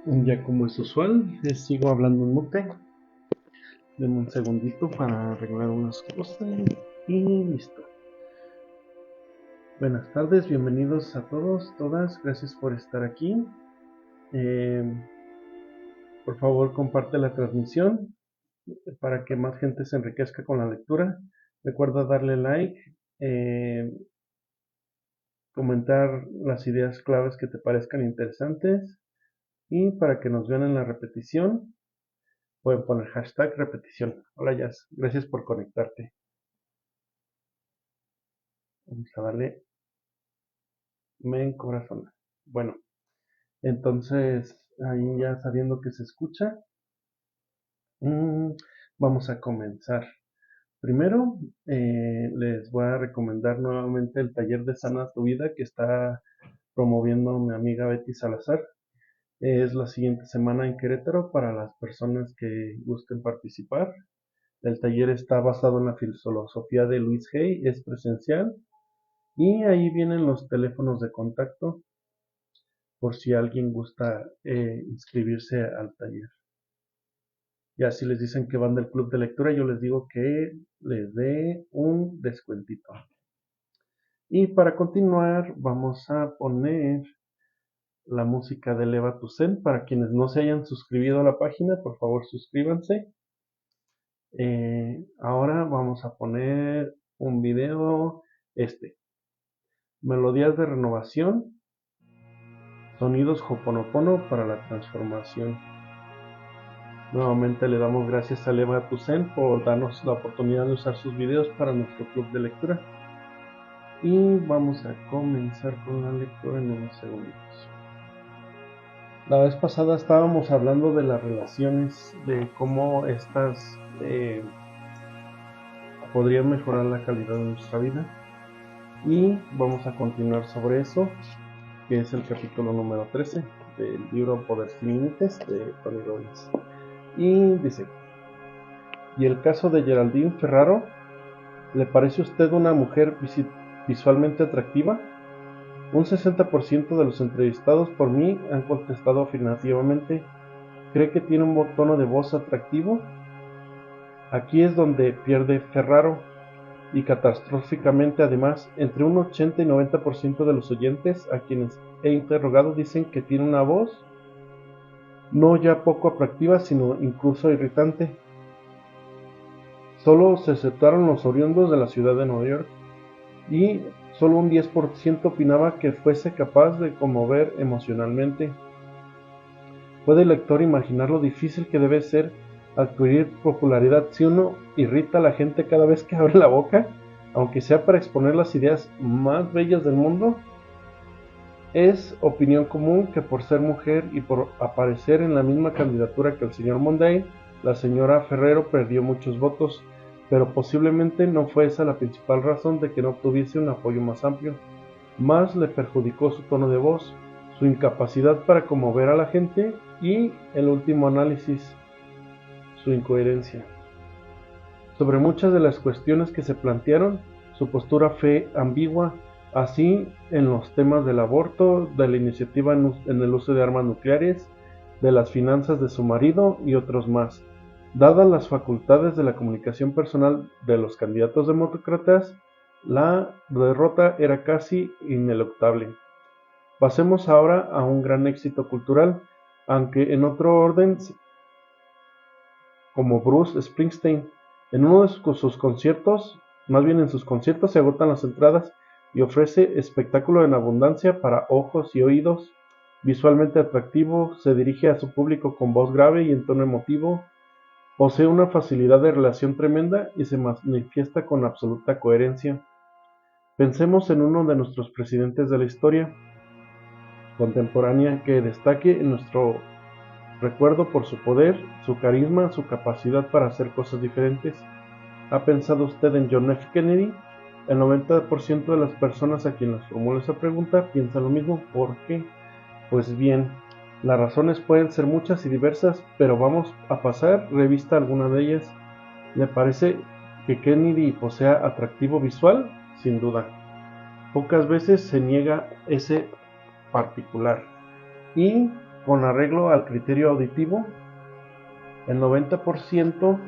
Ya como es usual, sigo hablando en mute. Denme un segundito para arreglar unas cosas y listo. Buenas tardes, bienvenidos a todos, todas, gracias por estar aquí. Eh, por favor, comparte la transmisión para que más gente se enriquezca con la lectura. Recuerda darle like, eh, comentar las ideas claves que te parezcan interesantes y para que nos vean en la repetición. Pueden poner hashtag repetición. Hola Jazz, gracias por conectarte. Vamos a darle me corazón. Bueno, entonces ahí ya sabiendo que se escucha, vamos a comenzar. Primero, les voy a recomendar nuevamente el taller de Sana tu Vida que está promoviendo mi amiga Betty Salazar. Es la siguiente semana en Querétaro para las personas que gusten participar. El taller está basado en la filosofía de Luis Hay, es presencial y ahí vienen los teléfonos de contacto por si alguien gusta inscribirse al taller. Ya si les dicen que van del club de lectura, yo les digo que les dé un descuentito. Y para continuar, vamos a poner la música de Eleva tu Zen. Para quienes no se hayan suscribido a la página, por favor suscríbanse. Ahora vamos a poner un video, Melodías de renovación, sonidos Hoponopono para la transformación. Nuevamente le damos gracias a Eleva Tucen por darnos la oportunidad de usar sus videos para nuestro club de lectura. Y vamos a comenzar con la lectura en unos segundos. La vez pasada estábamos hablando de las relaciones, de cómo estas podrían mejorar la calidad de nuestra vida. Y vamos a continuar sobre eso, que es el capítulo número 13 del libro Poder sin Límites de Tony Robbins. Y dice: ¿y el caso de Geraldine Ferraro? ¿Le parece a usted una mujer visualmente atractiva? Un 60% de los entrevistados por mí han contestado afirmativamente. ¿Cree que tiene un tono de voz atractivo? Aquí es donde pierde Ferraro, y catastróficamente además, entre un 80 y 90% de los oyentes a quienes he interrogado dicen que tiene una voz no ya poco atractiva, sino incluso irritante. Solo se aceptaron los oriundos de la ciudad de Nueva York, y solo un 10% opinaba que fuese capaz de conmover emocionalmente. ¿Puede el lector imaginar lo difícil que debe ser adquirir popularidad si uno irrita a la gente cada vez que abre la boca, aunque sea para exponer las ideas más bellas del mundo? Es opinión común que por ser mujer y por aparecer en la misma candidatura que el señor Monday, la señora Ferrero perdió muchos votos, pero posiblemente no fue esa la principal razón de que no obtuviese un apoyo más amplio. Más le perjudicó su tono de voz, su incapacidad para conmover a la gente y, el último análisis, su incoherencia. Sobre muchas de las cuestiones que se plantearon, su postura fue ambigua, así en los temas del aborto, de la iniciativa en el uso de armas nucleares, de las finanzas de su marido y otros más. Dadas las facultades de la comunicación personal de los candidatos demócratas, la derrota era casi ineluctable. Pasemos ahora a un gran éxito cultural, aunque en otro orden, como Bruce Springsteen. En uno de sus conciertos, más bien en sus conciertos, se agotan las entradas y ofrece espectáculo en abundancia para ojos y oídos. Visualmente atractivo, se dirige a su público con voz grave y en tono emotivo, posee una facilidad de relación tremenda y se manifiesta con absoluta coherencia. Pensemos en uno de nuestros presidentes de la historia contemporánea que destaque en nuestro recuerdo por su poder, su carisma, su capacidad para hacer cosas diferentes. ¿Ha pensado usted en John F. Kennedy? El 90% de las personas a quienes les formula esa pregunta piensa lo mismo. ¿Por qué? Pues bien, las razones pueden ser muchas y diversas, pero vamos a pasar revista a alguna de ellas. ¿Le parece que Kennedy posea atractivo visual? Sin duda. Pocas veces se niega ese particular. Y Con arreglo al criterio auditivo, el 90%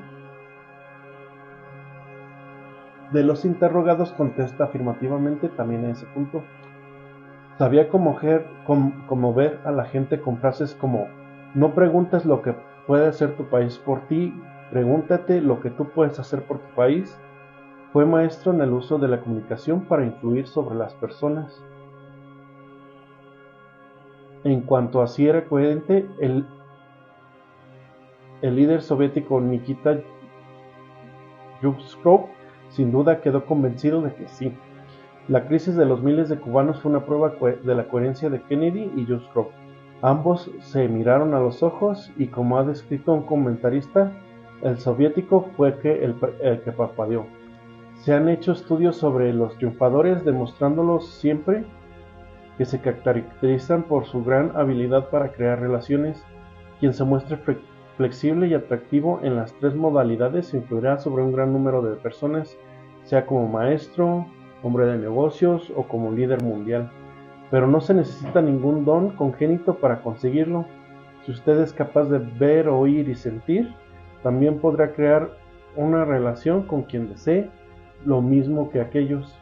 de los interrogados contesta afirmativamente también en ese punto. Sabía conmover a la gente con frases como: no preguntes lo que puede hacer tu país por ti, pregúntate lo que tú puedes hacer por tu país. Fue maestro en el uso de la comunicación para influir sobre las personas. En cuanto a si era coherente, el líder soviético Nikita Khrushchev sin duda quedó convencido de que sí. La crisis de los miles de cubanos fue una prueba de la coherencia de Kennedy y Khrushchev. Ambos se miraron a los ojos y, como ha descrito un comentarista, el soviético fue el que parpadeó. Se han hecho estudios sobre los triunfadores demostrándolos siempre que se caracterizan por su gran habilidad para crear relaciones. Quien se muestre flexible y atractivo en las tres modalidades influirá sobre un gran número de personas, sea como maestro, hombre de negocios o como líder mundial. Pero no se necesita ningún don congénito para conseguirlo. Si usted es capaz de ver, oír y sentir, también podrá crear una relación con quien desee lo mismo que aquellos.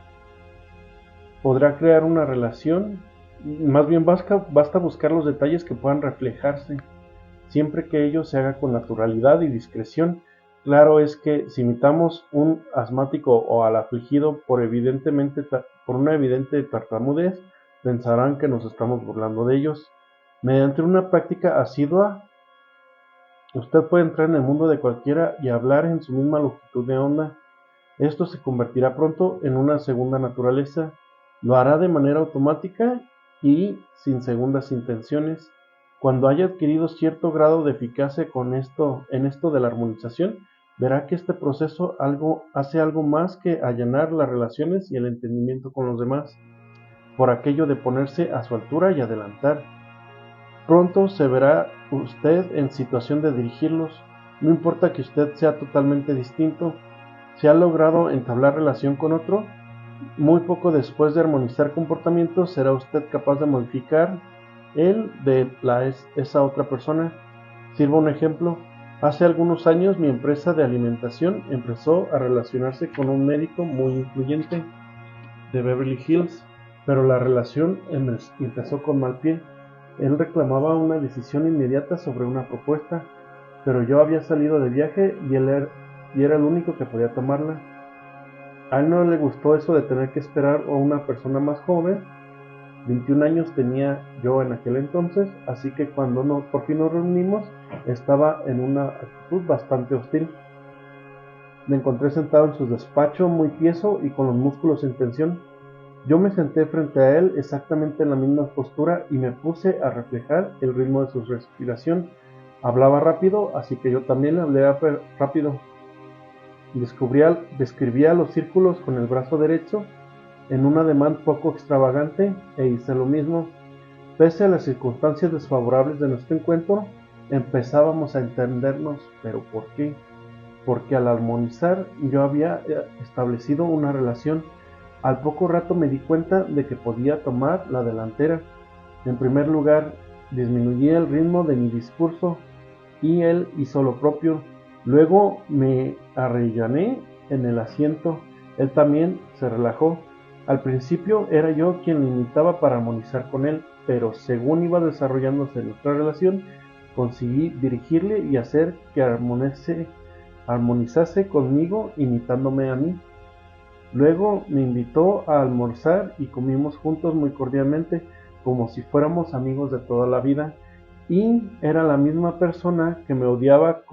Podrá crear una relación, más bien basta buscar los detalles que puedan reflejarse, siempre que ello se haga con naturalidad y discreción. Claro es que si imitamos un asmático o al afligido por una evidente tartamudez, pensarán que nos estamos burlando de ellos. Mediante una práctica asidua, usted puede entrar en el mundo de cualquiera y hablar en su misma longitud de onda. Esto se convertirá pronto en una segunda naturaleza. Lo hará de manera automática y sin segundas intenciones. Cuando haya adquirido cierto grado de eficacia en esto de la armonización, verá que este proceso hace algo más que allanar las relaciones y el entendimiento con los demás, por aquello de ponerse a su altura y adelantar. Pronto se verá usted en situación de dirigirlos. No importa que usted sea totalmente distinto. Si ha logrado entablar relación con otro, muy poco después de armonizar comportamientos, será usted capaz de modificar el de esa otra persona. Sirva un ejemplo. Hace algunos años mi empresa de alimentación empezó a relacionarse con un médico muy influyente de Beverly Hills, pero la relación empezó con mal pie. Él reclamaba una decisión inmediata sobre una propuesta, pero yo había salido de viaje y era el único que podía tomarla. A él no le gustó eso de tener que esperar a una persona más joven. 21 años tenía yo en aquel entonces, así que cuando por fin nos reunimos, estaba en una actitud bastante hostil. Me encontré sentado en su despacho, muy tieso y con los músculos en tensión. Yo me senté frente a él exactamente en la misma postura y me puse a reflejar el ritmo de su respiración. Hablaba rápido, así que yo también hablé rápido. Describía los círculos con el brazo derecho en un ademán poco extravagante e hice lo mismo. Pese a las circunstancias desfavorables de nuestro encuentro, empezábamos a entendernos. ¿Pero por qué? Porque al armonizar yo había establecido una relación. Al poco rato me di cuenta de que podía tomar la delantera. En primer lugar, disminuí el ritmo de mi discurso y él hizo lo propio. Luego me arrellané en el asiento. Él también se relajó. Al principio era yo quien le imitaba para armonizar con él, pero según iba desarrollándose nuestra relación, conseguí dirigirle y hacer que armonizase conmigo imitándome a mí. Luego me invitó a almorzar y comimos juntos muy cordialmente, como si fuéramos amigos de toda la vida, y era la misma persona que me odiaba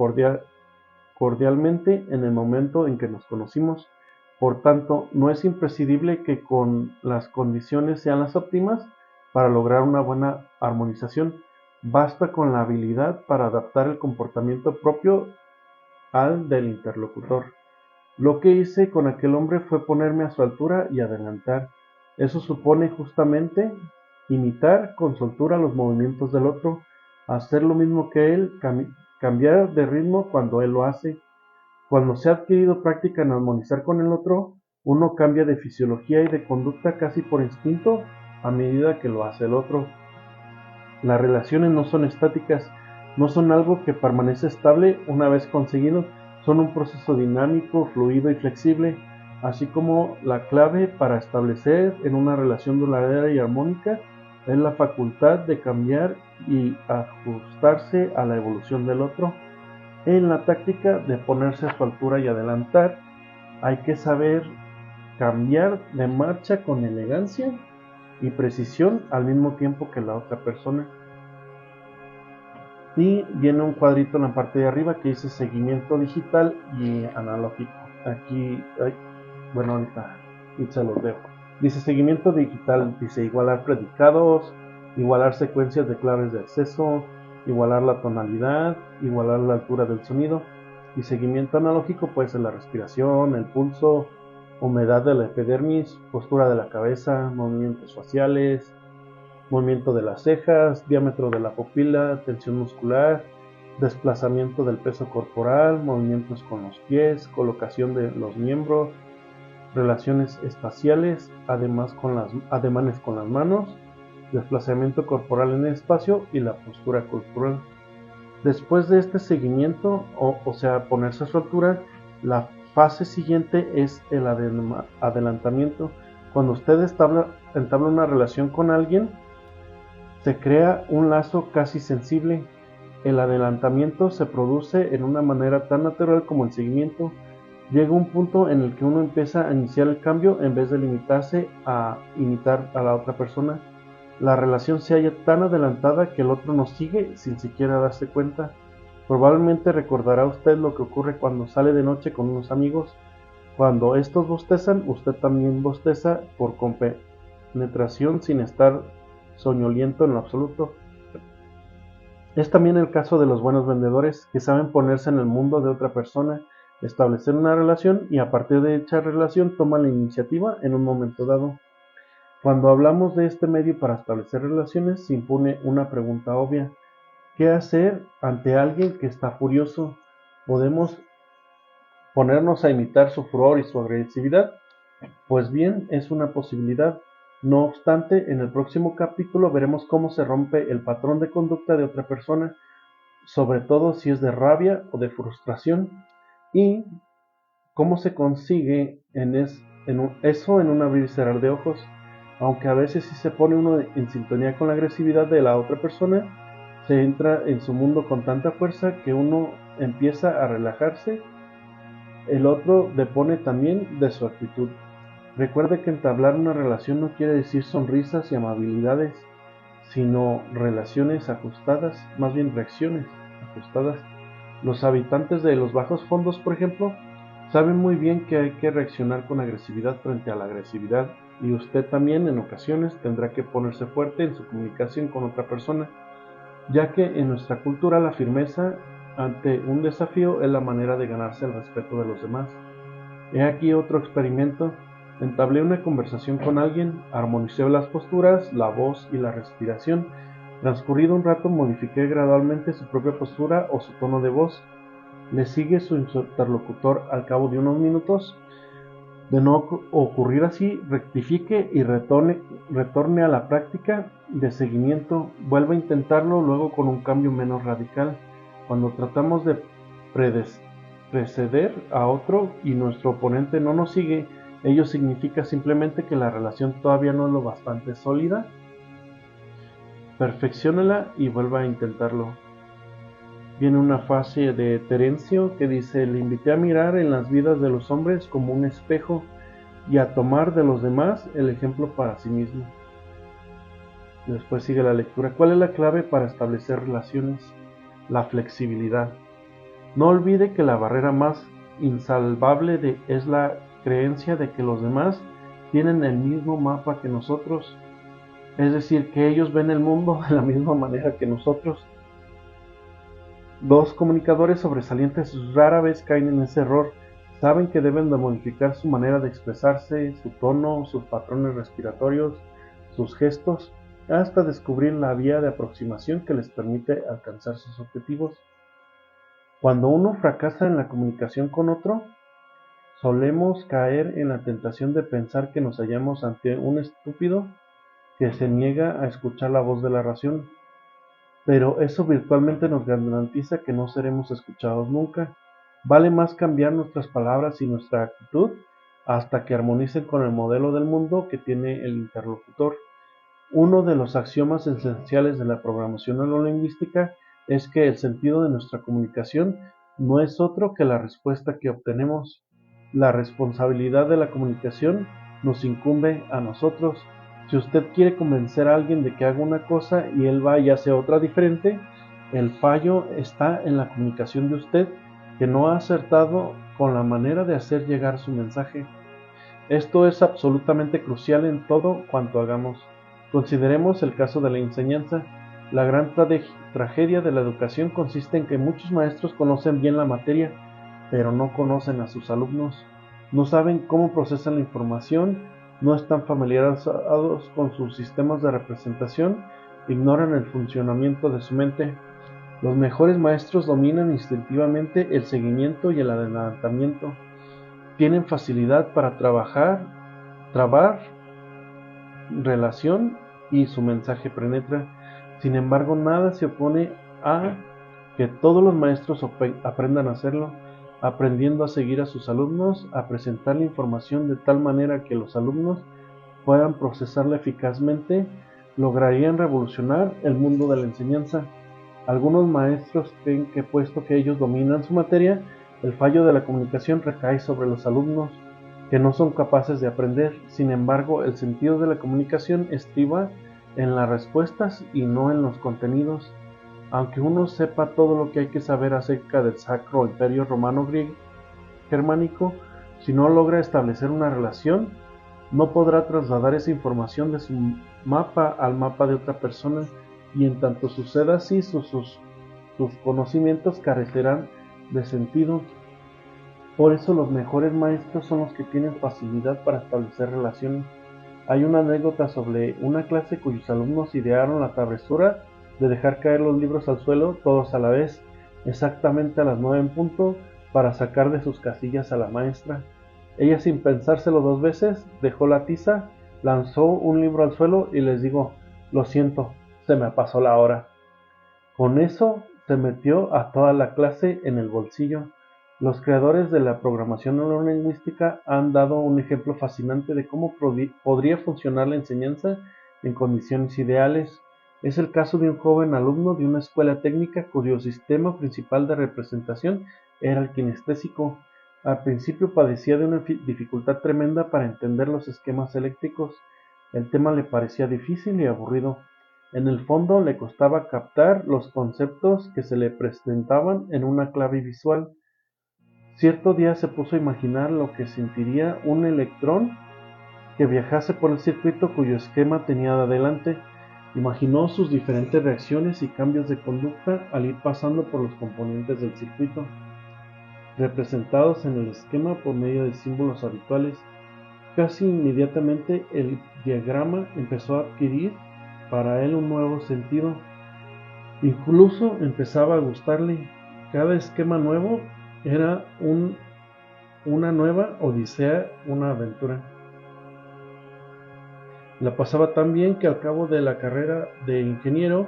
cordialmente en el momento en que nos conocimos. Por tanto, no es imprescindible que con las condiciones sean las óptimas para lograr una buena armonización. Basta con la habilidad para adaptar el comportamiento propio al del interlocutor. Lo que hice con aquel hombre fue ponerme a su altura y adelantar. Eso supone justamente imitar con soltura los movimientos del otro, hacer lo mismo que él, cambiar de ritmo cuando él lo hace. Cuando se ha adquirido práctica en armonizar con el otro, uno cambia de fisiología y de conducta casi por instinto a medida que lo hace el otro. Las relaciones no son estáticas, no son algo que permanece estable una vez conseguido, son un proceso dinámico, fluido y flexible, así como la clave para establecer en una relación duradera y armónica es la facultad de cambiar y ajustarse a la evolución del otro. En la táctica de ponerse a su altura y adelantar, hay que saber cambiar de marcha con elegancia y precisión al mismo tiempo que la otra persona. Y viene un cuadrito en la parte de arriba que dice seguimiento digital y analógico. Aquí, bueno, ahorita se los veo. Dice seguimiento digital, dice igualar predicados, igualar secuencias de claves de acceso, igualar la tonalidad, igualar la altura del sonido. Y seguimiento analógico puede ser la respiración, el pulso, humedad de la epidermis, postura de la cabeza, movimientos faciales, movimiento de las cejas, diámetro de la pupila, tensión muscular, desplazamiento del peso corporal, movimientos con los pies, colocación de los miembros, relaciones espaciales, ademanes con las manos, desplazamiento corporal en el espacio y la postura corporal. Después de este seguimiento, o sea, ponerse a su altura, la fase siguiente es el adelantamiento. Cuando usted entabla una relación con alguien, se crea un lazo casi sensible. El adelantamiento se produce en una manera tan natural como el seguimiento. Llega un punto en el que uno empieza a iniciar el cambio en vez de limitarse a imitar a la otra persona. La relación se halla tan adelantada que el otro nos sigue sin siquiera darse cuenta. Probablemente recordará usted lo que ocurre cuando sale de noche con unos amigos. Cuando estos bostezan, usted también bosteza por compenetración sin estar soñoliento en lo absoluto. Es también el caso de los buenos vendedores que saben ponerse en el mundo de otra persona, establecer una relación y a partir de dicha relación toman la iniciativa en un momento dado. Cuando hablamos de este medio para establecer relaciones, se impone una pregunta obvia: ¿qué hacer ante alguien que está furioso? ¿Podemos ponernos a imitar su furor y su agresividad? Pues bien, es una posibilidad. No obstante, en el próximo capítulo veremos cómo se rompe el patrón de conducta de otra persona, sobre todo si es de rabia o de frustración, y cómo se consigue eso en un abrir y cerrar de ojos. Aunque a veces sí se pone uno en sintonía con la agresividad de la otra persona, se entra en su mundo con tanta fuerza que uno empieza a relajarse, el otro depone también de su actitud. Recuerde que entablar una relación no quiere decir sonrisas y amabilidades, sino relaciones ajustadas, más bien reacciones ajustadas. Los habitantes de los bajos fondos, por ejemplo, saben muy bien que hay que reaccionar con agresividad frente a la agresividad, y usted también en ocasiones tendrá que ponerse fuerte en su comunicación con otra persona, ya que en nuestra cultura la firmeza ante un desafío es la manera de ganarse el respeto de los demás. He aquí otro experimento. Entablé una conversación con alguien, armonicé las posturas, la voz y la respiración. Transcurrido un rato, modifiqué gradualmente su propia postura o su tono de voz. Le sigue su interlocutor al cabo de unos minutos. De no ocurrir así, rectifique y retorne a la práctica de seguimiento. Vuelva a intentarlo luego con un cambio menos radical. Cuando tratamos de preceder a otro y nuestro oponente no nos sigue, ello significa simplemente que la relación todavía no es lo bastante sólida. Perfecciónela y vuelva a intentarlo. Viene una fase de Terencio que dice: le invité a mirar en las vidas de los hombres como un espejo y a tomar de los demás el ejemplo para sí mismo. Después sigue la lectura. ¿Cuál es la clave para establecer relaciones? La flexibilidad. No olvide que la barrera más insalvable es la creencia de que los demás tienen el mismo mapa que nosotros, es decir, que ellos ven el mundo de la misma manera que nosotros. Los comunicadores sobresalientes rara vez caen en ese error. Saben que deben de modificar su manera de expresarse, su tono, sus patrones respiratorios, sus gestos, hasta descubrir la vía de aproximación que les permite alcanzar sus objetivos. Cuando uno fracasa en la comunicación con otro, solemos caer en la tentación de pensar que nos hallamos ante un estúpido que se niega a escuchar la voz de la razón. pero eso virtualmente nos garantiza que no seremos escuchados nunca. Vale más cambiar nuestras palabras y nuestra actitud hasta que armonicen con el modelo del mundo que tiene el interlocutor. Uno de los axiomas esenciales de la programación neurolingüística es que el sentido de nuestra comunicación no es otro que la respuesta que obtenemos. La responsabilidad de la comunicación nos incumbe a nosotros. Si usted quiere convencer a alguien de que haga una cosa y él va y hace otra diferente, el fallo está en la comunicación de usted, que no ha acertado con la manera de hacer llegar su mensaje. Esto es absolutamente crucial en todo cuanto hagamos. Consideremos el caso de la enseñanza. La gran tragedia de la educación consiste en que muchos maestros conocen bien la materia, pero no conocen a sus alumnos. No saben cómo procesan la información, no están familiarizados con sus sistemas de representación, ignoran el funcionamiento de su mente. Los mejores maestros dominan instintivamente el seguimiento y el adelantamiento. Tienen facilidad para trabar relación y su mensaje penetra. Sin embargo, nada se opone a que todos los maestros aprendan a hacerlo, aprendiendo a seguir a sus alumnos, a presentar la información de tal manera que los alumnos puedan procesarla eficazmente, lograrían revolucionar el mundo de la enseñanza. Algunos maestros creen que puesto que ellos dominan su materia, el fallo de la comunicación recae sobre los alumnos, que no son capaces de aprender. Sin embargo, el sentido de la comunicación estriba en las respuestas y no en los contenidos. Aunque uno sepa todo lo que hay que saber acerca del Sacro Imperio Romano Germánico, si no logra establecer una relación, no podrá trasladar esa información de su mapa al mapa de otra persona, y en tanto suceda así, sus conocimientos carecerán de sentido. Por eso los mejores maestros son los que tienen facilidad para establecer relaciones. Hay una anécdota sobre una clase cuyos alumnos idearon la travesura de dejar caer los libros al suelo todos a la vez, exactamente a las 9 en punto, para sacar de sus casillas a la maestra. Ella, sin pensárselo dos veces, dejó la tiza, lanzó un libro al suelo y les dijo: "Lo siento, se me pasó la hora". Con eso se metió a toda la clase en el bolsillo. Los creadores de la programación neurolingüística han dado un ejemplo fascinante de cómo podría funcionar la enseñanza en condiciones ideales. Es el caso de un joven alumno de una escuela técnica cuyo sistema principal de representación era el kinestésico. Al principio padecía de una dificultad tremenda para entender los esquemas eléctricos. El tema le parecía difícil y aburrido. En el fondo, le costaba captar los conceptos que se le presentaban en una clave visual. Cierto día se puso a imaginar lo que sentiría un electrón que viajase por el circuito cuyo esquema tenía adelante. Imaginó sus diferentes reacciones y cambios de conducta al ir pasando por los componentes del circuito, representados en el esquema por medio de símbolos habituales. Casi inmediatamente el diagrama empezó a adquirir para él un nuevo sentido. Incluso empezaba a gustarle. Cada esquema nuevo era una nueva odisea, una aventura. La pasaba tan bien que al cabo de la carrera de ingeniero,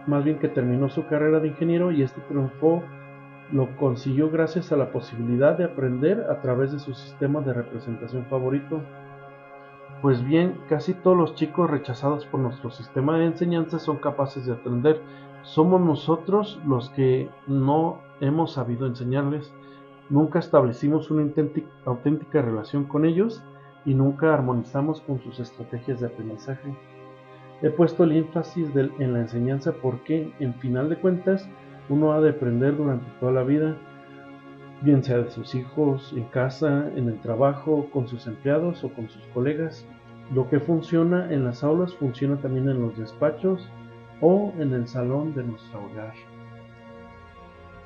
más bien que terminó su carrera de ingeniero, y este triunfo lo consiguió gracias a la posibilidad de aprender a través de su sistema de representación favorito. Pues bien, casi todos los chicos rechazados por nuestro sistema de enseñanza son capaces de aprender. Somos nosotros los que no hemos sabido enseñarles. Nunca establecimos una auténtica relación con ellos y nunca armonizamos con sus estrategias de aprendizaje. He puesto el énfasis en la enseñanza porque, en final de cuentas, uno ha de aprender durante toda la vida, bien sea de sus hijos, en casa, en el trabajo, con sus empleados o con sus colegas. Lo que funciona en las aulas funciona también en los despachos o en el salón de nuestro hogar.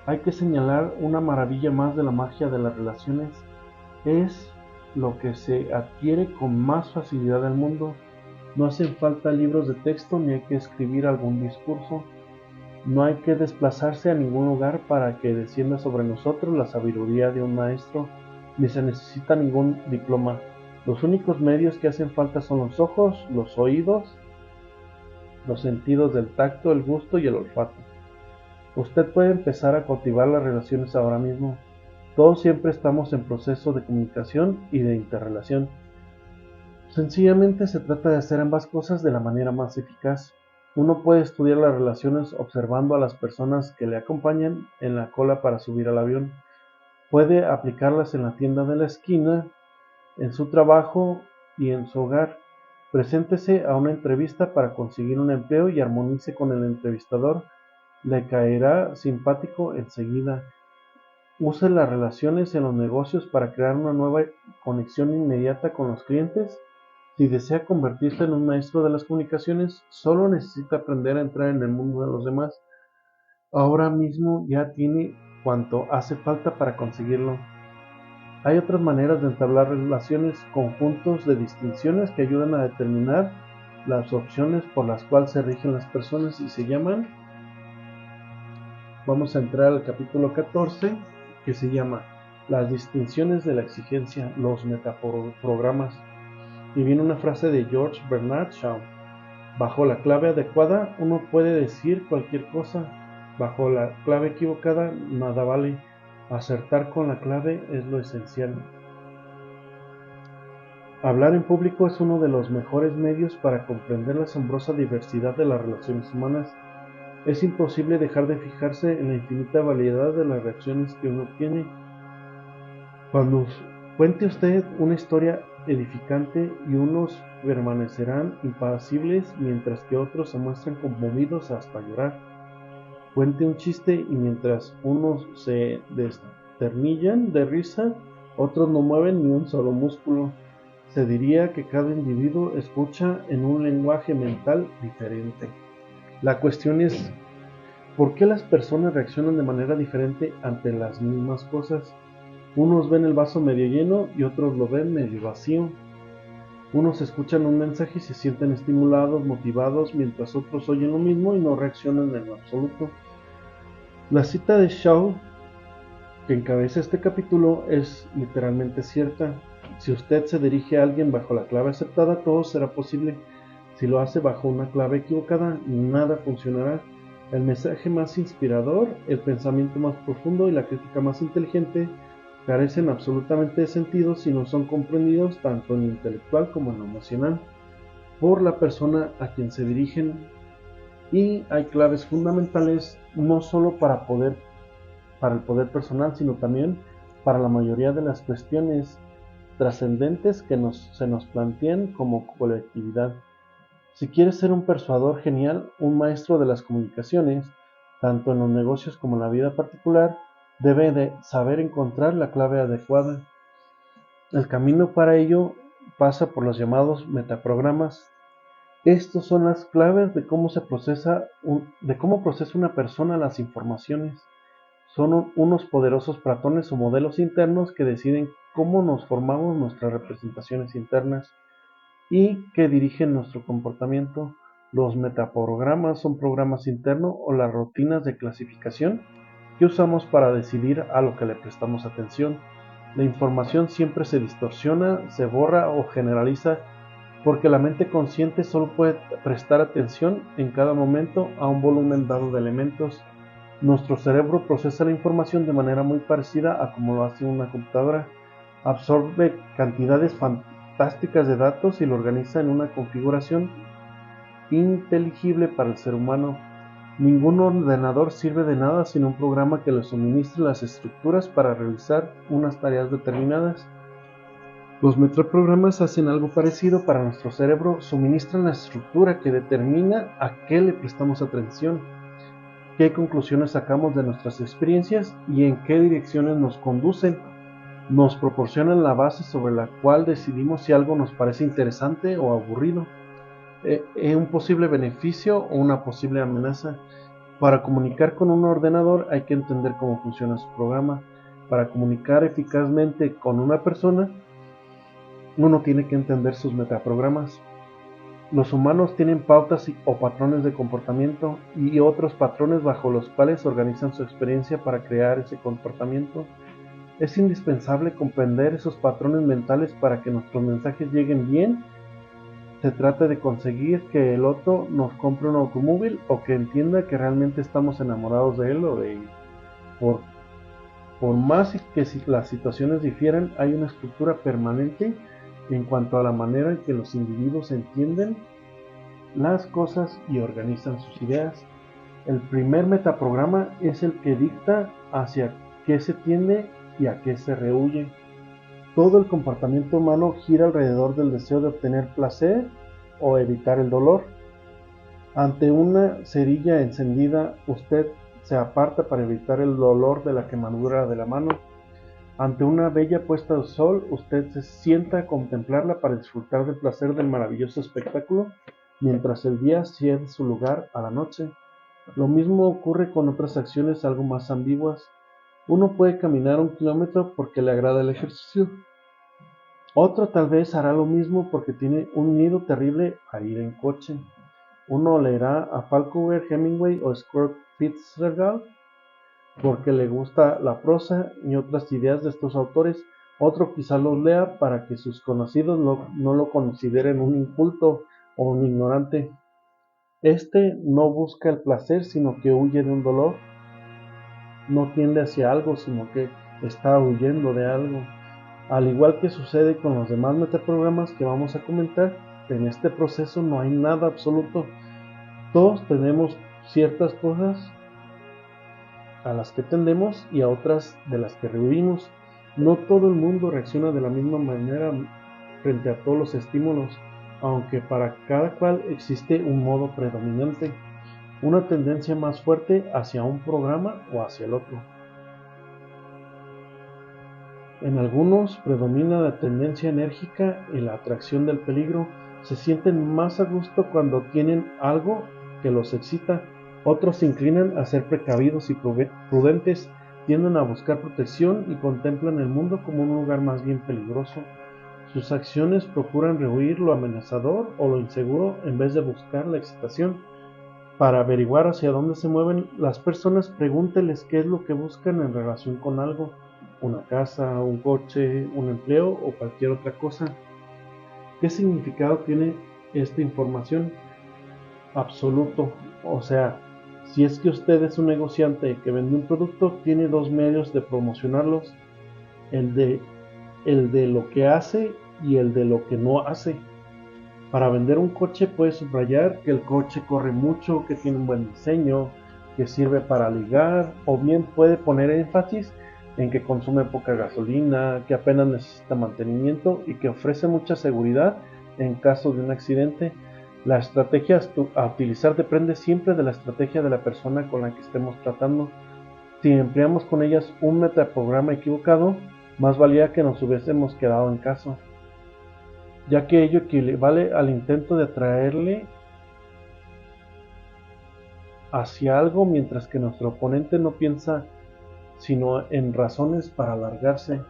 Hay que señalar una maravilla más de la magia de las relaciones. Es lo que se adquiere con más facilidad del mundo. No hacen falta libros de texto ni hay que escribir algún discurso. No hay que desplazarse a ningún lugar para que descienda sobre nosotros la sabiduría de un maestro, ni se necesita ningún diploma. Los únicos medios que hacen falta son los ojos, los oídos los sentidos del tacto, el gusto y el olfato. Usted puede empezar a cultivar las relaciones ahora mismo. Todos siempre estamos en proceso de comunicación y de interrelación. Sencillamente se trata de hacer ambas cosas de la manera más eficaz. Uno puede estudiar las relaciones observando a las personas que le acompañan en la cola para subir al avión. Puede aplicarlas en la tienda de la esquina, en su trabajo y en su hogar. Preséntese a una entrevista para conseguir un empleo y armonice con el entrevistador. Le caerá simpático enseguida. Use las relaciones en los negocios para crear una nueva conexión inmediata con los clientes. Si desea convertirse en un maestro de las comunicaciones, solo necesita aprender a entrar en el mundo de los demás. Ahora mismo ya tiene cuanto hace falta para conseguirlo. Hay otras maneras de entablar relaciones, conjuntos de distinciones que ayudan a determinar las opciones por las cuales se rigen las personas y se llaman. Vamos a entrar al capítulo 14, que se llama Las distinciones de la exigencia, los metaprogramas. Y viene una frase de George Bernard Shaw. Bajo la clave adecuada uno puede decir cualquier cosa. Bajo la clave equivocada nada vale. Acertar con la clave es lo esencial. Hablar en público es uno de los mejores medios para comprender la asombrosa diversidad de las relaciones humanas. Es imposible dejar de fijarse en la infinita variedad de las reacciones que uno tiene. Cuando cuente usted una historia edificante y unos permanecerán impasibles mientras que otros se muestran conmovidos hasta llorar. Cuente un chiste y mientras unos se desternillan de risa, otros no mueven ni un solo músculo. Se diría que cada individuo escucha en un lenguaje mental diferente. La cuestión es, ¿por qué las personas reaccionan de manera diferente ante las mismas cosas? Unos ven el vaso medio lleno y otros lo ven medio vacío. Unos escuchan un mensaje y se sienten estimulados, motivados, mientras otros oyen lo mismo y no reaccionan en lo absoluto. La cita de Shaw, que encabeza este capítulo, es literalmente cierta. Si usted se dirige a alguien bajo la clave aceptada, todo será posible. Si lo hace bajo una clave equivocada, nada funcionará. El mensaje más inspirador, el pensamiento más profundo y la crítica más inteligente carecen absolutamente de sentido si no son comprendidos tanto en lo intelectual como en lo emocional por la persona a quien se dirigen. Y hay claves fundamentales no solo para el poder personal, sino también para la mayoría de las cuestiones trascendentes que se nos plantean como colectividad. Si quieres ser un persuador genial, un maestro de las comunicaciones, tanto en los negocios como en la vida particular, debe de saber encontrar la clave adecuada. El camino para ello pasa por los llamados metaprogramas. Estos son las claves de cómo procesa una persona las informaciones. Son unos poderosos patrones o modelos internos que deciden cómo nos formamos nuestras representaciones internas y que dirigen nuestro comportamiento. Los metaprogramas son programas internos o las rutinas de clasificación que usamos para decidir a lo que le prestamos atención. La información siempre se distorsiona, se borra o generaliza porque la mente consciente solo puede prestar atención en cada momento a un volumen dado de elementos. Nuestro cerebro procesa la información de manera muy parecida a como lo hace una computadora. Absorbe cantidades fantásticas de datos y lo organiza en una configuración inteligible para el ser humano. Ningún ordenador sirve de nada sin un programa que le suministre las estructuras para realizar unas tareas determinadas. Los metaprogramas hacen algo parecido para nuestro cerebro, suministran la estructura que determina a qué le prestamos atención, qué conclusiones sacamos de nuestras experiencias y en qué direcciones nos conducen. Nos proporcionan la base sobre la cual decidimos si algo nos parece interesante o aburrido, un posible beneficio o una posible amenaza. Para comunicar con un ordenador hay que entender cómo funciona su programa. Para comunicar eficazmente con una persona, uno tiene que entender sus metaprogramas. Los humanos tienen pautas o patrones de comportamiento y otros patrones bajo los cuales organizan su experiencia para crear ese comportamiento. Es indispensable comprender esos patrones mentales para que nuestros mensajes lleguen bien. se trata de conseguir que el otro nos compre un automóvil o que entienda que realmente estamos enamorados de él o de ella. Por más que si las situaciones difieren, hay una estructura permanente en cuanto a la manera en que los individuos entienden las cosas y organizan sus ideas. El primer metaprograma es el que dicta hacia qué se tiende y a qué se rehúye. Todo el comportamiento humano gira alrededor del deseo de obtener placer o evitar el dolor. Ante una cerilla encendida, usted se aparta para evitar el dolor de la quemadura de la mano. Ante una bella puesta de sol, usted se sienta a contemplarla para disfrutar del placer del maravilloso espectáculo, mientras el día cede su lugar a la noche. Lo mismo ocurre con otras acciones algo más ambiguas. Uno puede caminar 1 kilómetro porque le agrada el ejercicio. Otro tal vez hará lo mismo porque tiene un miedo terrible a ir en coche. Uno leerá a Falconer, Hemingway o Scott Fitzgerald porque le gusta la prosa y otras ideas de estos autores. Otro quizá los lea para que sus conocidos no lo consideren un inculto o un ignorante. Este no busca el placer, sino que huye de un dolor. No tiende hacia algo, sino que está huyendo de algo. Al igual que sucede con los demás metaprogramas que vamos a comentar, en este proceso no hay nada absoluto. Todos tenemos ciertas cosas a las que tendemos y a otras de las que rehuimos. No todo el mundo reacciona de la misma manera frente a todos los estímulos, aunque para cada cual existe un modo predominante, una tendencia más fuerte hacia un programa o hacia el otro. En algunos predomina la tendencia enérgica y la atracción del peligro. Se sienten más a gusto cuando tienen algo que los excita. Otros se inclinan a ser precavidos y prudentes, tienden a buscar protección y contemplan el mundo como un lugar más bien peligroso. Sus acciones procuran rehuir lo amenazador o lo inseguro en vez de buscar la excitación. Para averiguar hacia dónde se mueven las personas, pregúnteles qué es lo que buscan en relación con algo, una casa, un coche, un empleo o cualquier otra cosa. ¿Qué significado tiene esta información? Absoluto. O sea, si es que usted es un negociante que vende un producto, tiene dos medios de promocionarlos, el de lo que hace y el de lo que no hace. Para vender un coche puede subrayar que el coche corre mucho, que tiene un buen diseño, que sirve para ligar, o bien puede poner énfasis en que consume poca gasolina, que apenas necesita mantenimiento y que ofrece mucha seguridad en caso de un accidente. La estrategia a utilizar depende siempre de la estrategia de la persona con la que estemos tratando. Si empleamos con ellas un metaprograma equivocado, más valía que nos hubiésemos quedado en casa, ya que ello equivale al intento de atraerle hacia algo mientras que nuestro oponente no piensa sino en razones para alargarse.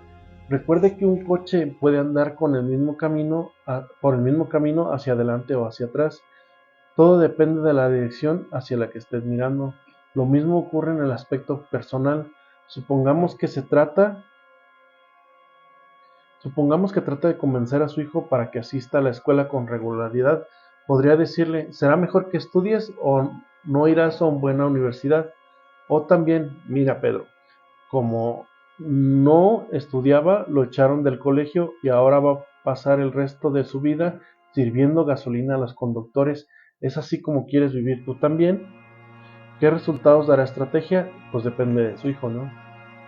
Recuerde que un coche puede andar por el mismo camino hacia adelante o hacia atrás. Todo depende de la dirección hacia la que estés mirando. Lo mismo ocurre en el aspecto personal. Supongamos que trata de convencer a su hijo para que asista a la escuela con regularidad. Podría decirle, será mejor que estudies o no irás a una buena universidad. O también, mira Pedro, como no estudiaba, lo echaron del colegio y ahora va a pasar el resto de su vida sirviendo gasolina a los conductores. ¿Es así como quieres vivir tú también? ¿Qué resultados dará estrategia? Pues depende de su hijo, ¿no?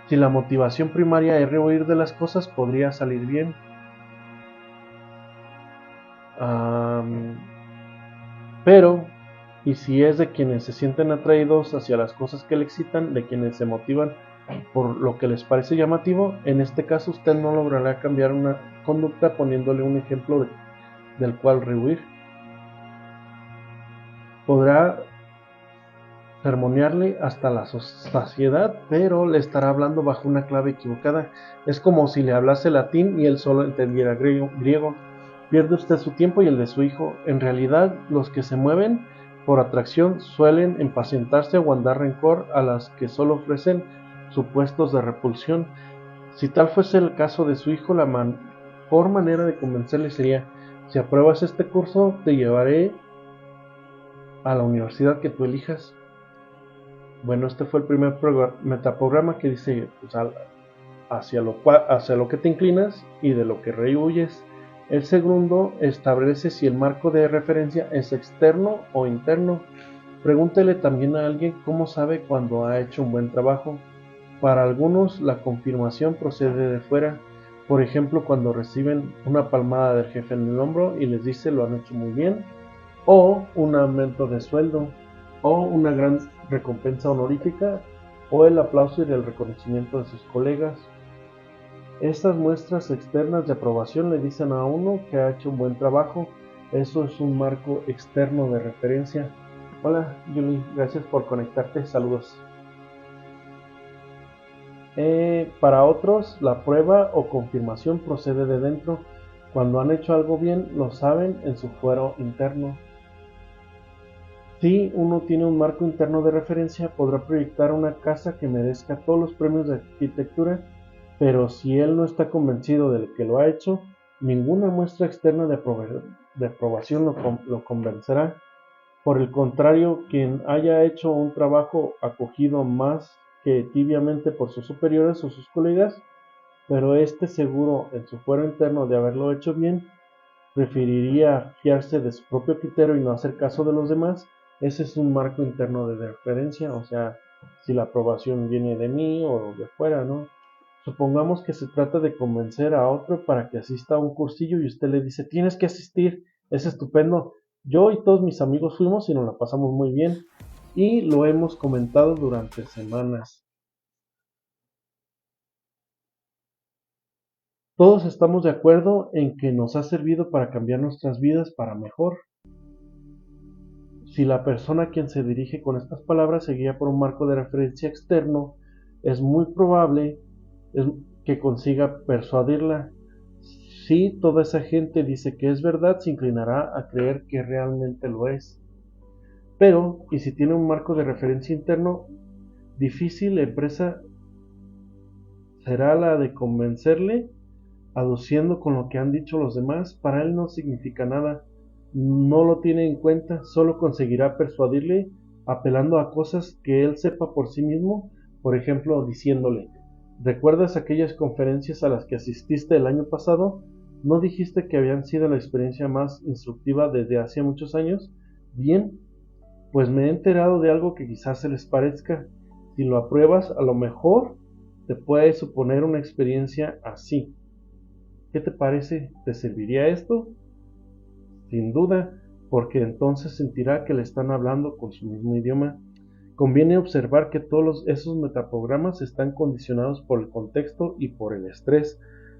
Si la motivación primaria es rehuir de las cosas, podría salir bien. Pero, y si es de quienes se sienten atraídos hacia las cosas que le excitan, de quienes se motivan por lo que les parece llamativo, en este caso usted no logrará cambiar una conducta poniéndole un ejemplo del cual rehuir. Podrá sermonearle hasta la saciedad, pero le estará hablando bajo una clave equivocada. Es como si le hablase latín y él solo entendiera griego. Pierde usted su tiempo y el de su hijo. En realidad, los que se mueven por atracción suelen impacientarse o guardar rencor a las que solo ofrecen supuestos de repulsión. Si tal fuese el caso de su hijo, la mejor manera de convencerle sería: Si apruebas este curso, te llevaré a la universidad que tú elijas. Bueno, este fue el primer metaprograma que dice pues, hacia lo que te inclinas y de lo que rehuyes. El segundo establece si el marco de referencia es externo o interno. Pregúntele también a alguien cómo sabe cuando ha hecho un buen trabajo. Para algunos la confirmación procede de fuera, por ejemplo cuando reciben una palmada del jefe en el hombro y les dice lo han hecho muy bien, o un aumento de sueldo, o una gran recompensa honorífica, o el aplauso y el reconocimiento de sus colegas. Estas muestras externas de aprobación le dicen a uno que ha hecho un buen trabajo. Eso es un marco externo de referencia. Hola Julie, gracias por conectarte, saludos. Para otros, la prueba o confirmación procede de dentro. Cuando han hecho algo bien, lo saben en su fuero interno. Si uno tiene un marco interno de referencia, podrá proyectar una casa que merezca todos los premios de arquitectura, pero si él no está convencido de que lo ha hecho, ninguna muestra externa de aprobación lo convencerá. Por el contrario, quien haya hecho un trabajo acogido más que tibiamente por sus superiores o sus colegas, pero esté seguro en su fuero interno de haberlo hecho bien, preferiría fiarse de su propio criterio y no hacer caso de los demás. Ese es un marco interno de referencia, o sea, si la aprobación viene de mí o de fuera, ¿no? Supongamos que se trata de convencer a otro para que asista a un cursillo y usted le dice, tienes que asistir, es estupendo. Yo y todos mis amigos fuimos y nos la pasamos muy bien y lo hemos comentado durante semanas. Todos estamos de acuerdo en que nos ha servido para cambiar nuestras vidas para mejor. Si la persona a quien se dirige con estas palabras se guía por un marco de referencia externo, es muy probable que consiga persuadirla. Si toda esa gente dice que es verdad, se inclinará a creer que realmente lo es. Pero, y si tiene un marco de referencia interno, difícil empresa será la de convencerle, aduciendo con lo que han dicho los demás. Para él no significa nada, no lo tiene en cuenta, solo conseguirá persuadirle apelando a cosas que él sepa por sí mismo, por ejemplo diciéndole, ¿recuerdas aquellas conferencias a las que asististe el año pasado? ¿No dijiste que habían sido la experiencia más instructiva desde hace muchos años? Bien, pues me he enterado de algo que quizás se les parezca. Si lo apruebas, a lo mejor te puede suponer una experiencia así. ¿Qué te parece? ¿Te serviría esto? Sin duda, porque entonces sentirá que le están hablando con su mismo idioma. Conviene observar que todos esos metaprogramas están condicionados por el contexto y por el estrés.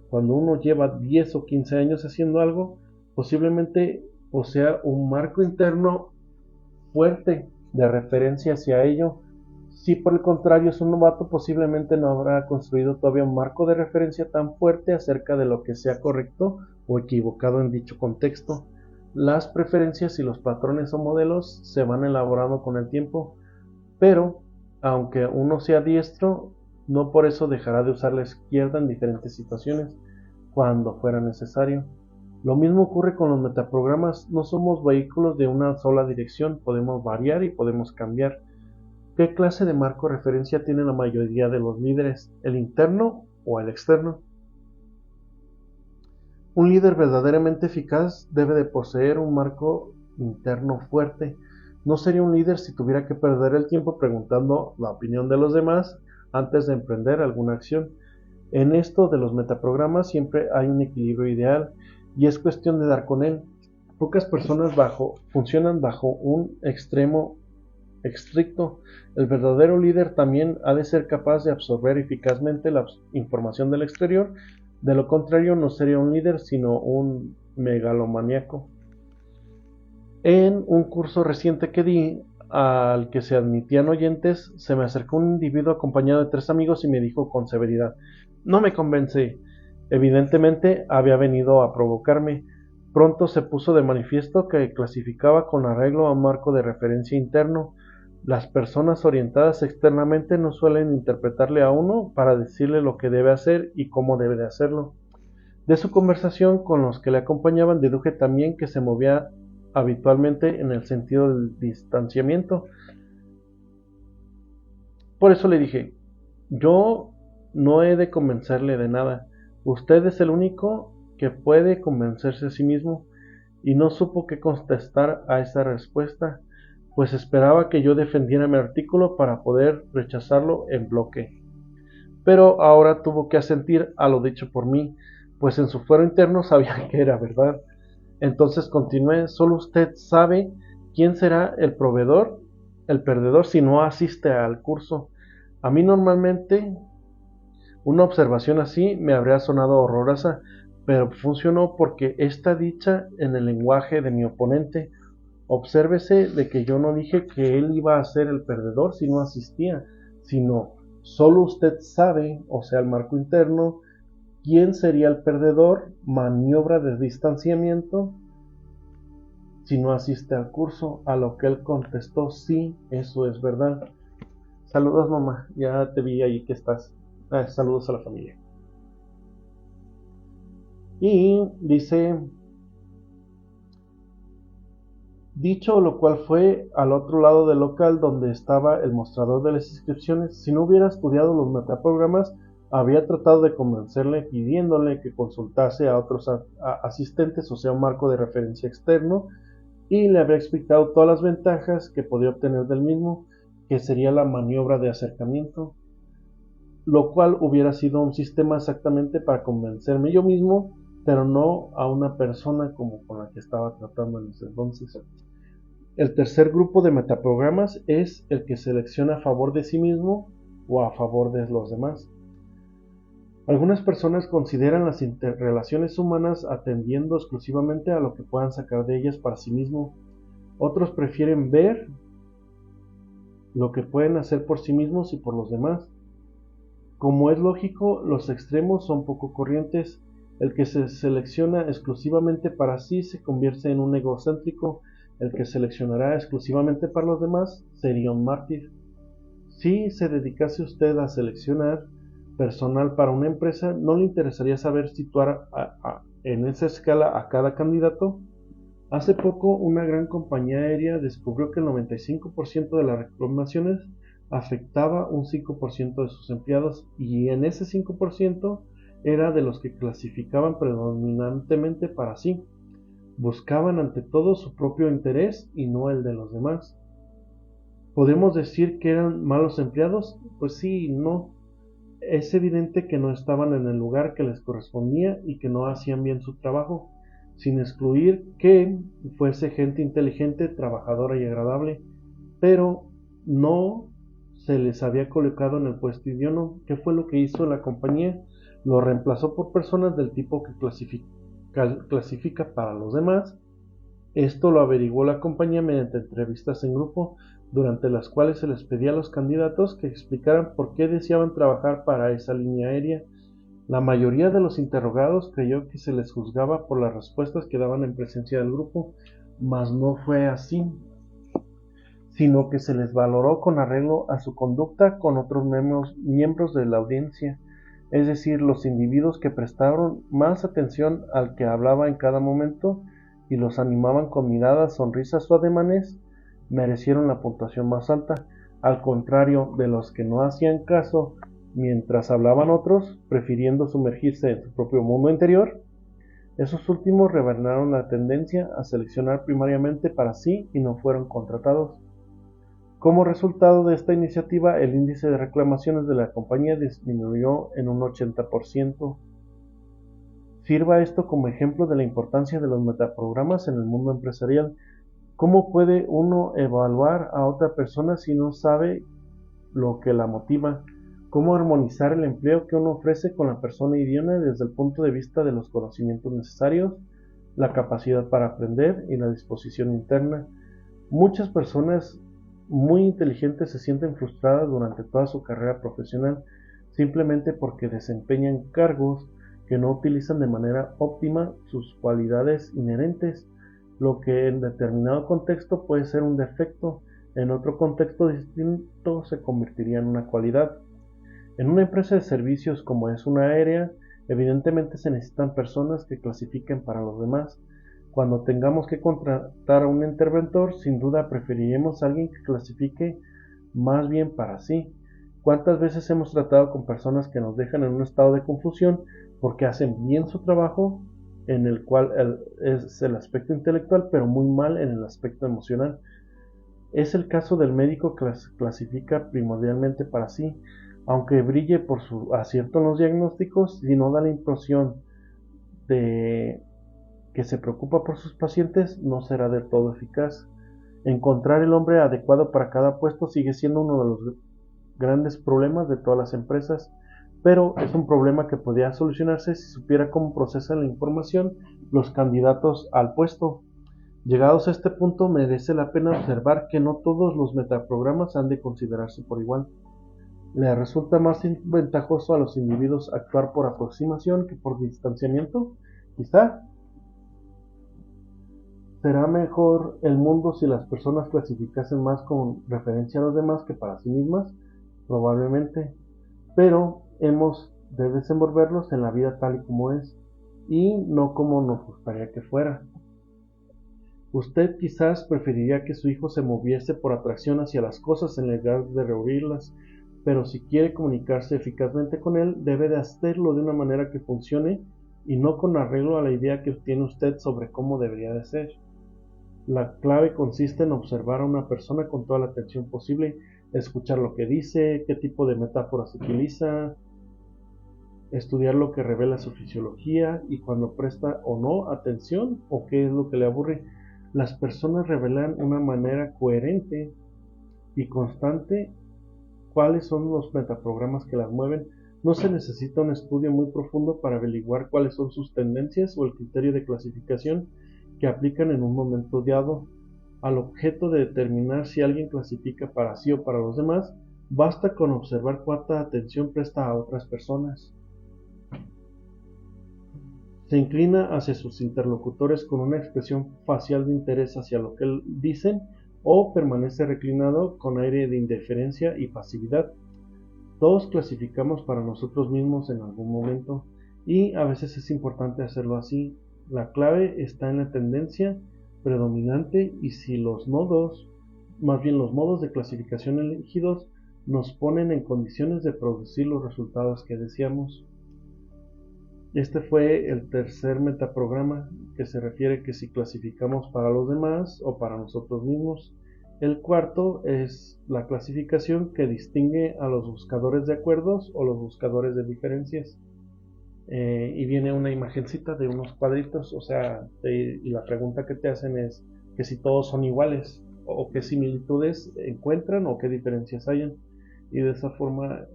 Cuando uno lleva 10 o 15 años haciendo algo, posiblemente posea un marco interno fuerte de referencia hacia ello. Si por el contrario es un novato, posiblemente no habrá construido todavía un marco de referencia tan fuerte acerca de lo que sea correcto o equivocado en dicho contexto. Las preferencias y los patrones o modelos se van elaborando con el tiempo, pero aunque uno sea diestro, no por eso dejará de usar la izquierda en diferentes situaciones cuando fuera necesario. Lo mismo ocurre con los metaprogramas, no somos vehículos de una sola dirección, podemos variar y podemos cambiar. ¿Qué clase de marco de referencia tiene la mayoría de los líderes? ¿El interno o el externo? Un líder verdaderamente eficaz debe de poseer un marco interno fuerte. No sería un líder si tuviera que perder el tiempo preguntando la opinión de los demás antes de emprender alguna acción. En esto de los metaprogramas siempre hay un equilibrio ideal y es cuestión de dar con él. Pocas personas funcionan bajo un extremo estricto. El verdadero líder también ha de ser capaz de absorber eficazmente la información del exterior, de lo contrario no sería un líder sino un megalomaníaco. En un curso reciente que di, al que se admitían oyentes, se me acercó un individuo acompañado de 3 amigos y me dijo con severidad, no me convence. Evidentemente había venido a provocarme. Pronto se puso de manifiesto que clasificaba con arreglo a un marco de referencia interno. Las personas orientadas externamente no suelen interpretarle a uno para decirle lo que debe hacer y cómo debe de hacerlo. De su conversación con los que le acompañaban deduje también que se movía habitualmente en el sentido del distanciamiento. Por eso le dije, yo no he de convencerle de nada, usted es el único que puede convencerse a sí mismo, y no supo qué contestar a esa respuesta, pues esperaba que yo defendiera mi artículo para poder rechazarlo en bloque. Pero ahora tuvo que asentir a lo dicho por mí, pues en su fuero interno sabía que era verdad. Entonces continué, solo usted sabe quién será el proveedor, el perdedor si no asiste al curso. A mí normalmente una observación así me habría sonado horrorosa, pero funcionó porque está dicha en el lenguaje de mi oponente. Obsérvese de que yo no dije que él iba a ser el perdedor si no asistía, sino solo usted sabe, o sea, el marco interno, quién sería el perdedor, maniobra de distanciamiento, si no asiste al curso, a lo que él contestó, sí, eso es verdad. Saludos, mamá, ya te vi ahí que estás. Saludos a la familia. Y dice, dicho lo cual fue al otro lado del local donde estaba el mostrador de las inscripciones. Si no hubiera estudiado los metaprogramas, había tratado de convencerle pidiéndole que consultase a otros asistentes, o sea, un marco de referencia externo, y le habría explicado todas las ventajas que podía obtener del mismo, que sería la maniobra de acercamiento, lo cual hubiera sido un sistema exactamente para convencerme yo mismo, pero no a una persona como con la que estaba tratando en ese entonces. El tercer grupo de metaprogramas es el que selecciona a favor de sí mismo o a favor de los demás. Algunas personas consideran las interrelaciones humanas atendiendo exclusivamente a lo que puedan sacar de ellas para sí mismo. Otros prefieren ver lo que pueden hacer por sí mismos y por los demás. Como es lógico, los extremos son poco corrientes. El que se selecciona exclusivamente para sí se convierte en un egocéntrico. El que seleccionará exclusivamente para los demás sería un mártir. Si se dedicase usted a seleccionar personal para una empresa, ¿no le interesaría saber situar en esa escala a cada candidato? Hace poco, una gran compañía aérea descubrió que el 95% de las reclamaciones afectaba un 5% de sus empleados, y en ese 5% era de los que clasificaban predominantemente para sí. Buscaban ante todo su propio interés y no el de los demás. ¿Podemos decir que eran malos empleados? Pues sí y no. Es evidente que no estaban en el lugar que les correspondía y que no hacían bien su trabajo, sin excluir que fuese gente inteligente, trabajadora y agradable, pero no se les había colocado en el puesto idóneo. ¿Qué fue lo que hizo la compañía? Lo reemplazó por personas del tipo que clasifica para los demás. Esto lo averiguó la compañía mediante entrevistas en grupo, durante las cuales se les pedía a los candidatos que explicaran por qué deseaban trabajar para esa línea aérea. La mayoría de los interrogados creyó que se les juzgaba por las respuestas que daban en presencia del grupo, mas no fue así, sino que se les valoró con arreglo a su conducta con otros miembros de la audiencia, es decir, los individuos que prestaron más atención al que hablaba en cada momento y los animaban con miradas, sonrisas o ademanes, merecieron la puntuación más alta, al contrario de los que no hacían caso mientras hablaban otros, prefiriendo sumergirse en su propio mundo interior. Esos últimos revelaron la tendencia a seleccionar primariamente para sí y no fueron contratados. Como resultado de esta iniciativa, el índice de reclamaciones de la compañía disminuyó en un 80%. Sirva esto como ejemplo de la importancia de los metaprogramas en el mundo empresarial. ¿Cómo puede uno evaluar a otra persona si no sabe lo que la motiva? ¿Cómo armonizar el empleo que uno ofrece con la persona idónea desde el punto de vista de los conocimientos necesarios, la capacidad para aprender y la disposición interna? Muchas personas muy inteligentes se sienten frustradas durante toda su carrera profesional simplemente porque desempeñan cargos que no utilizan de manera óptima sus cualidades inherentes, lo que en determinado contexto puede ser un defecto, en otro contexto distinto se convertiría en una cualidad. En una empresa de servicios como es una aérea, Evidentemente se necesitan personas que clasifiquen para los demás. Cuando tengamos que contratar a un interventor, sin duda preferiremos a alguien que clasifique más bien para sí. ¿Cuántas veces hemos tratado con personas que nos dejan en un estado de confusión porque hacen bien su trabajo, en el cual es el aspecto intelectual, pero muy mal en el aspecto emocional? Es el caso del médico que clasifica primordialmente para sí, aunque brille por su acierto en los diagnósticos, si no da la impresión de que se preocupa por sus pacientes, no será del todo eficaz. Encontrar el hombre adecuado para cada puesto sigue siendo uno de los grandes problemas de todas las empresas, pero es un problema que podría solucionarse si supiera cómo procesan la información los candidatos al puesto. Llegados a este punto, merece la pena observar que no todos los metaprogramas han de considerarse por igual. Le resulta más ventajoso a los individuos actuar por aproximación que por distanciamiento. Quizá será mejor el mundo si las personas clasificasen más con referencia a los demás que para sí mismas, probablemente, pero hemos de desenvolverlos en la vida tal y como es, y no como nos gustaría que fuera. Usted quizás preferiría que su hijo se moviese por atracción hacia las cosas en lugar de rehuirlas, pero si quiere comunicarse eficazmente con él, debe de hacerlo de una manera que funcione y no con arreglo a la idea que tiene usted sobre cómo debería de ser. La clave consiste en observar a una persona con toda la atención posible, escuchar lo que dice, qué tipo de metáforas utiliza, estudiar lo que revela su fisiología y cuando presta o no atención o qué es lo que le aburre. Las personas revelan una manera coherente y constante cuáles son los metaprogramas que las mueven. No se necesita un estudio muy profundo para averiguar cuáles son sus tendencias o el criterio de clasificación que aplican en un momento dado. Al objeto de determinar si alguien clasifica para sí o para los demás, basta con observar cuánta atención presta a otras personas. Se inclina hacia sus interlocutores con una expresión facial de interés hacia lo que dicen o permanece reclinado con aire de indiferencia y pasividad. Todos clasificamos para nosotros mismos en algún momento y a veces es importante hacerlo así. La clave está en la tendencia predominante y si los modos, más bien los modos de clasificación elegidos, nos ponen en condiciones de producir los resultados que deseamos. Este fue el tercer metaprograma, que se refiere que si clasificamos para los demás o para nosotros mismos. El cuarto es la clasificación que distingue a los buscadores de acuerdos o los buscadores de diferencias. Y viene una imagencita de unos cuadritos, o sea, y la pregunta que te hacen es que si todos son iguales o qué similitudes encuentran o qué diferencias hayan. Y de esa forma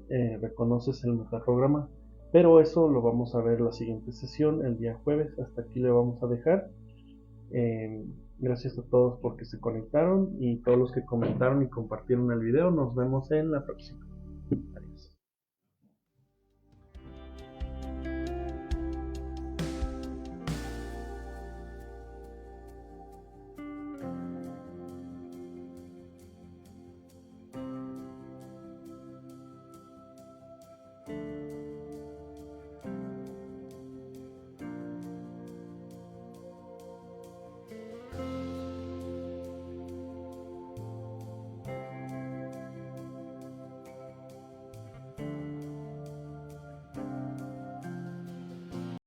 reconoces el metaprograma. Pero eso lo vamos a ver la siguiente sesión, el día jueves. Hasta aquí le vamos a dejar. Gracias a todos porque se conectaron y todos los que comentaron y compartieron el video. Nos vemos en la próxima.